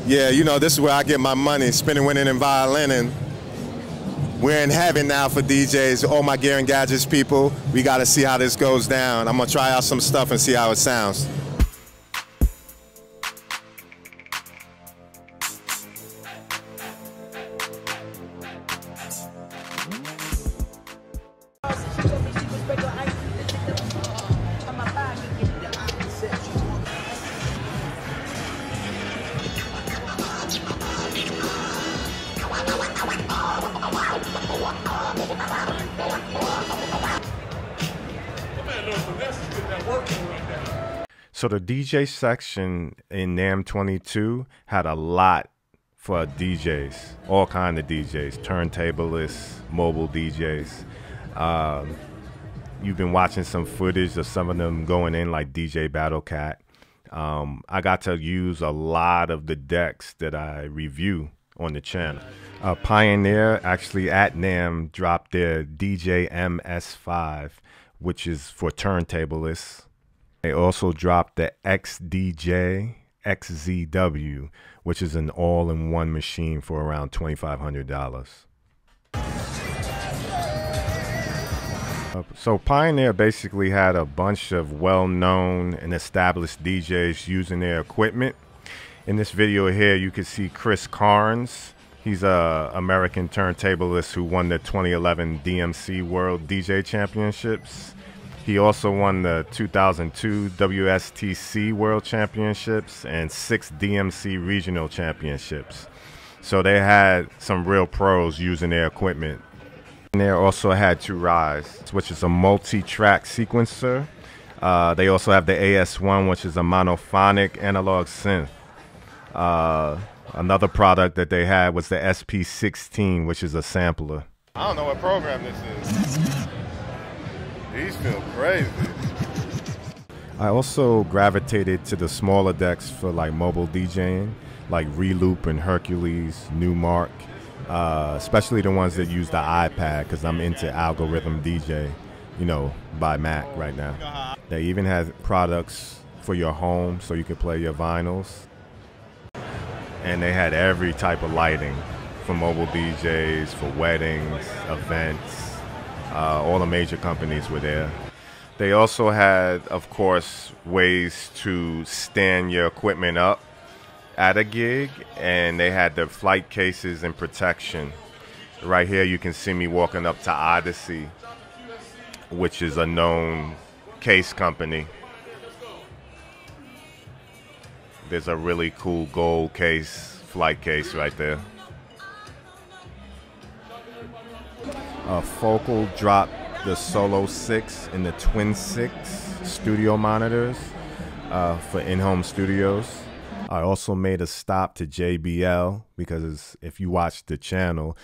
Yeah, you know, this is where I get my money, spinning, winning, and violining. We're in heaven now for DJs, all my gear and gadgets people. We got to see how this goes down. I'm going to try out some stuff and see how it sounds. So the DJ section in NAMM 22 had a lot for DJs, all kind of DJs, turntablists, mobile DJs. You've been watching some footage of some of them going in like DJ Battle Cat. I got to use a lot of the decks that I review on the channel. Pioneer actually at NAMM dropped their DJ MS5, which is for turntablists. They also dropped the XDJ-XZ-W, which is an all-in-one machine for around $2,500. So Pioneer basically had a bunch of well-known and established DJs using their equipment. In this video here, you can see Chris Carnes. He's an American turntablist who won the 2011 DMC World DJ Championships. He also won the 2002 WSTC World Championships and 6 DMC Regional Championships. So they had some real pros using their equipment. And they also had 2 Rise, which is a multi-track sequencer. They also have the AS1, which is a monophonic analog synth. Another product that they had was the SP16, which is a sampler. I don't know what program this is. These feel crazy. I also gravitated to the smaller decks for like mobile DJing, like Reloop and Hercules, Newmark, especially the ones that use the iPad, because I'm into algorithm DJ, you know, by Mac right now. They even had products for your home so you can play your vinyls. And they had every type of lighting for mobile DJs, for weddings, events. All the major companies were there. They also had, of course, ways to stand your equipment up at a gig, and they had the flight cases and protection. Right here you can see me walking up to Odyssey, which is a known case company. There's a really cool gold case, flight case right there. Focal dropped the Solo 6 and the Twin 6 studio monitors for in-home studios. I also made a stop to JBL because if you watch the channel,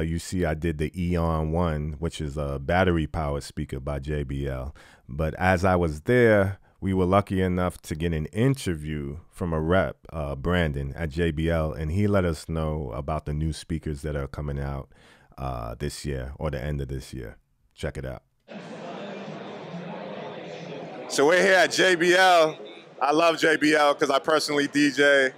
you see I did the Eon 1, which is a battery-powered speaker by JBL. But as I was there, we were lucky enough to get an interview from a rep, Brendon, at JBL, and he let us know about the new speakers that are coming out this year or the end of this year. Check it out. So we're here at JBL. I love JBL because I personally DJ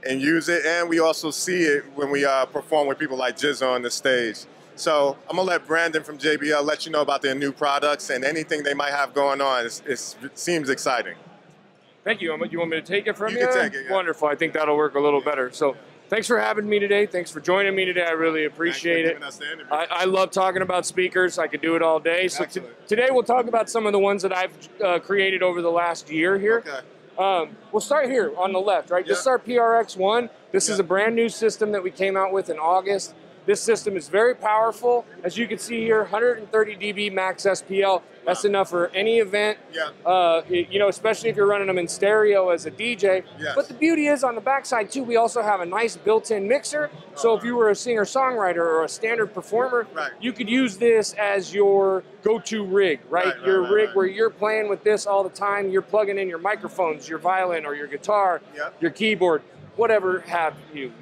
and use it, and we also see it when we perform with people like Jizza on the stage. So I'm gonna let Brendon from JBL let you know about their new products and anything they might have going on. It seems exciting. Thank you. You want me to take it from you? You can take it, yeah. Wonderful. I think that'll work a little better. So thanks for having me today. Thanks for joining me today. I really appreciate it. I love talking about speakers. I could do it all day. So today we'll talk about some of the ones that I've created over the last year here. Okay. We'll start here on the left, right? This is our PRX1. This is a brand new system that we came out with in August. This system is very powerful. As you can see here, 130 dB max SPL. That's enough for any event, you know, especially if you're running them in stereo as a DJ. But the beauty is on the backside too, we also have a nice built-in mixer. So if you were a singer-songwriter or a standard performer, you could use this as your go-to rig, right? Your rig where you're playing with this all the time. You're plugging in your microphones, your violin or your guitar, your keyboard, whatever have you.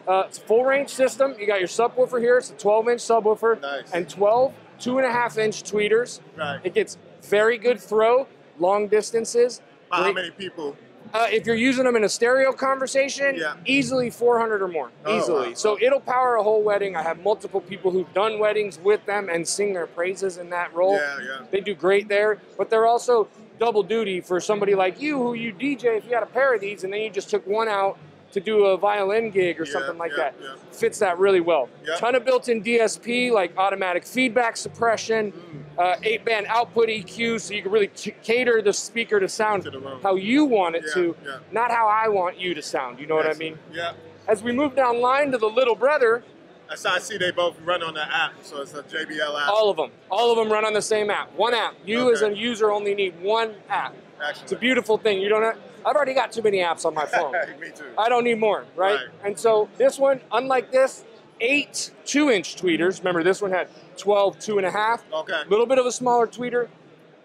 It's a full range system. You got your subwoofer here. It's a 12-inch subwoofer and 12 2.5-inch tweeters. It gets very good throw, long distances. How many people? If you're using them in a stereo conversation, easily 400 or more, easily. Wow. So it'll power a whole wedding. I have multiple people who've done weddings with them and sing their praises in that role. They do great there, but they're also double duty for somebody like you who you DJ if you had a pair of these and then you just took one out to do a violin gig or something like that. Fits that really well. Ton of built-in DSP, like automatic feedback suppression, 8-band output EQ, so you can really cater the speaker to sound how you want it to, not how I want you to sound. You know what I mean? As we move down line to the little brother, I see they both run on the app, so it's a JBL app. All of them run on the same app. One app. You as a user only need one app. Excellent. It's a beautiful thing. You don't have, I've already got too many apps on my phone. Me too. I don't need more, right? And so this one, unlike this, 8 2-inch tweeters. Remember, this one had 12 2.5. Okay. A little bit of a smaller tweeter.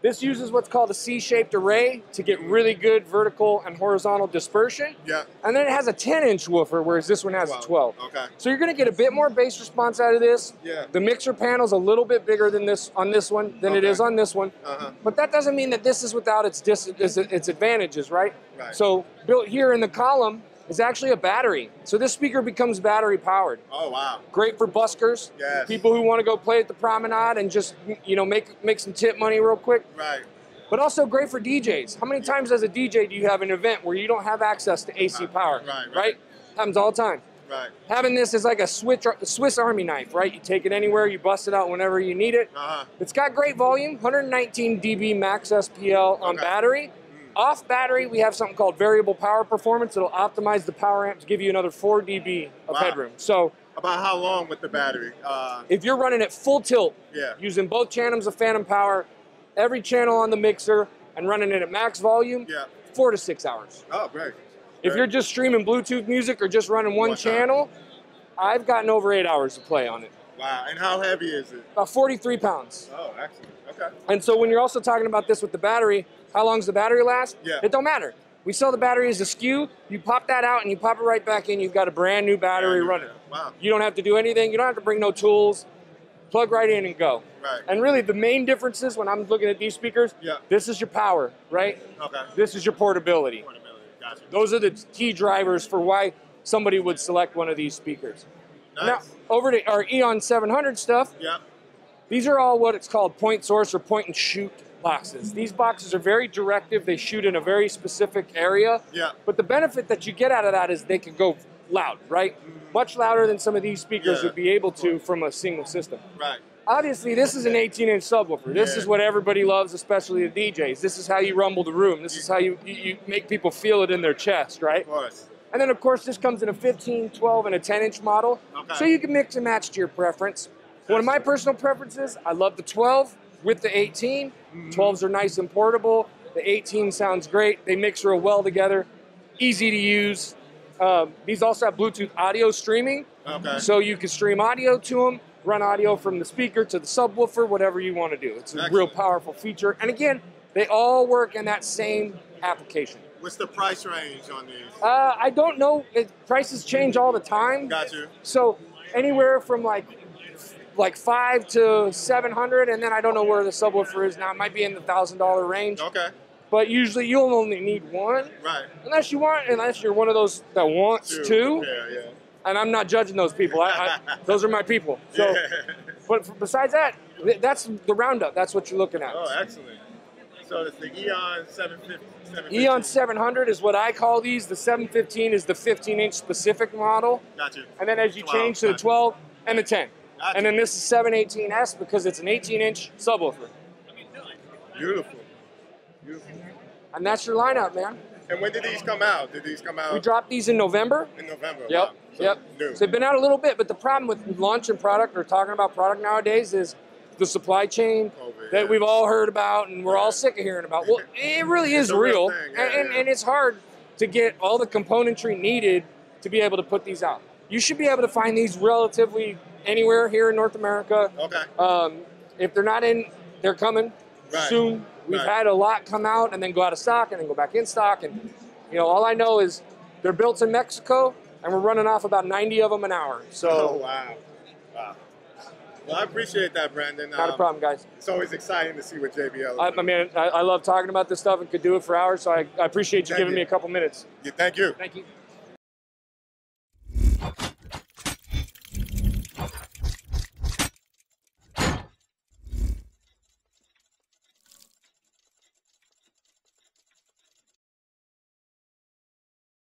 This uses what's called a C-shaped array to get really good vertical and horizontal dispersion. And then it has a 10-inch woofer, whereas this one has a 12. So you're going to get a bit more bass response out of this. The mixer panel's a little bit bigger than this on this one than it is on this one. But that doesn't mean that this is without its advantages, right? So built here in the column is actually a battery. So this speaker becomes battery powered. Oh, wow. Great for buskers. People who want to go play at the promenade and just, you know, make some tip money real quick. But also great for DJs. How many times as a DJ do you have an event where you don't have access to AC power? Right? Happens all the time. Having this is like a Swiss Army knife, right? You take it anywhere, you bust it out whenever you need it. It's got great volume, 119 dB max SPL on battery. Off battery, we have something called variable power performance. It'll optimize the power amp to give you another 4 dB of headroom. So, about how long with the battery? If you're running at full tilt, using both channels of phantom power, every channel on the mixer, and running it at max volume, 4 to 6 hours. Oh, great. If you're just streaming Bluetooth music or just running one channel, I've gotten over 8 hours to play on it. Wow, and how heavy is it? About 43 pounds. Oh, excellent. Okay. And so when you're also talking about this with the battery, how long does the battery last? It don't matter. We sell the battery as a SKU. You pop that out and you pop it right back in. You've got a brand new battery running. Wow. You don't have to do anything. You don't have to bring no tools. Plug right in and go. And really the main differences when I'm looking at these speakers, this is your power, right? This is your portability. Gotcha. Those are the key drivers for why somebody would select one of these speakers. Now, over to our Eon 700 stuff. These are all what it's called point source or point and shoot boxes. These boxes are very directive. They shoot in a very specific area. But the benefit that you get out of that is they can go loud, right? Much louder than some of these speakers would be able to from a single system. Obviously, this is an 18-inch subwoofer. This is what everybody loves, especially the DJs. This is how you rumble the room. This is how you make people feel it in their chest, right? Of course. And then, of course, this comes in a 15, 12, and a 10-inch model. So you can mix and match to your preference. One of my personal preferences, I love the 12 with the 18. 12s are nice and portable. The 18 sounds great. They mix real well together. Easy to use. These also have Bluetooth audio streaming. So you can stream audio to them, run audio from the speaker to the subwoofer, whatever you want to do. It's a real powerful feature. And again, they all work in that same application. What's the price range on these? I don't know. Prices change all the time. Got you. So anywhere from like 5 to 700, and then I don't know where the subwoofer is now. It might be in the $1,000 range. But usually you'll only need one. Unless you're one of those that wants two. And I'm not judging those people. Those are my people. So, but besides that, that's the roundup. That's what you're looking at. Oh, excellent. So it's the Eon 750. Eon 700 is what I call these. The 715 is the 15-inch specific model. Gotcha. And then as you change to the 12 and the 10. And then this is 718S because it's an 18-inch subwoofer. Beautiful. Beautiful. And that's your lineup, man. And when did these come out? Did these come out? We dropped these in November. In November. Yep. Wow. So So they've been out a little bit, but the problem with launching product or talking about product nowadays is the supply chain that we've all heard about and we're all sick of hearing about. Well, it really is real. And it's hard to get all the componentry needed to be able to put these out. You should be able to find these relatively anywhere here in North America. If they're not in, they're coming soon. We've had a lot come out and then go out of stock and then go back in stock. And, you know, all I know is they're built in Mexico and we're running off about 90 of them an hour. So, Well, I appreciate that, Brendon. Not a problem, guys. It's always exciting to see what JBL is I mean, I love talking about this stuff and could do it for hours, so I appreciate you giving me a couple minutes. Yeah, thank you. Thank you.